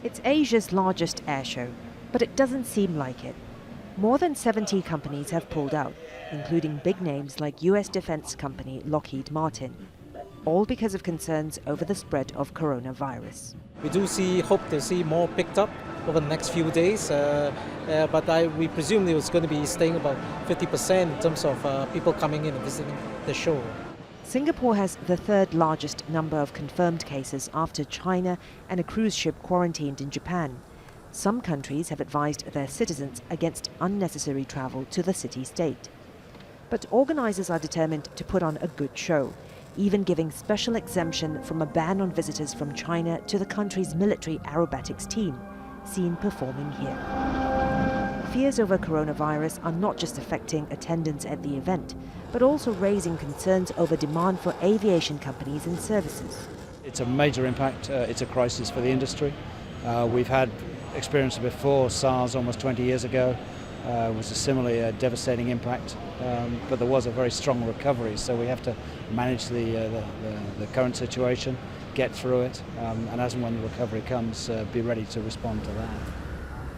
It's Asia's largest airshow, but it doesn't seem like it. More than 70 companies have pulled out, including big names like US defense company Lockheed Martin, all because of concerns over the spread of coronavirus. We do hope to see more picked up over the next few days, but we presume it was going to be staying about 50% in terms of people coming in and visiting the show. Singapore has the third largest number of confirmed cases after China and a cruise ship quarantined in Japan. Some countries have advised their citizens against unnecessary travel to the city-state. But organisers are determined to put on a good show, even giving special exemption from a ban on visitors from China to the country's military aerobatics team, seen performing here. Fears over coronavirus are not just affecting attendance at the event, but also raising concerns over demand for aviation companies and services. It's a major impact. It's a crisis for the industry. We've had experience before. SARS almost 20 years ago was a similarly devastating impact, but there was a very strong recovery, so we have to manage the current situation, get through it, and as and when the recovery comes, be ready to respond to that.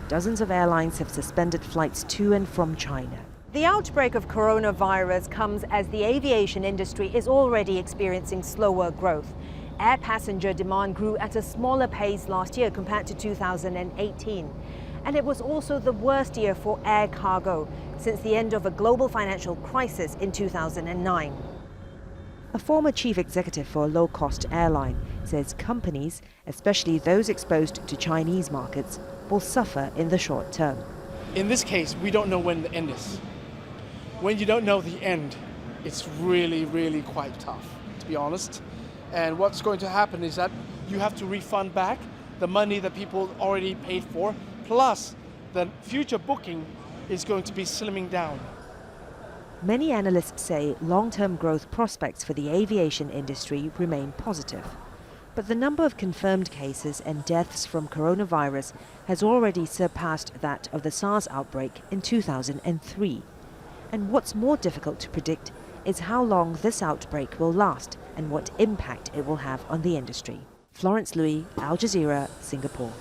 Dozens of airlines have suspended flights to and from China. The outbreak of coronavirus comes as the aviation industry is already experiencing slower growth. Air passenger demand grew at a smaller pace last year compared to 2018. And it was also the worst year for air cargo since the end of a global financial crisis in 2009. A former chief executive for a low-cost airline says companies, especially those exposed to Chinese markets, will suffer in the short term. In this case, we don't know when the end is. When you don't know the end, it's really, really quite tough, to be honest. And what's going to happen is that you have to refund back the money that people already paid for, plus the future booking is going to be slimming down. Many analysts say long-term growth prospects for the aviation industry remain positive. But the number of confirmed cases and deaths from coronavirus has already surpassed that of the SARS outbreak in 2003. And what's more difficult to predict is how long this outbreak will last and what impact it will have on the industry. Florence LOOI, Al Jazeera, Singapore.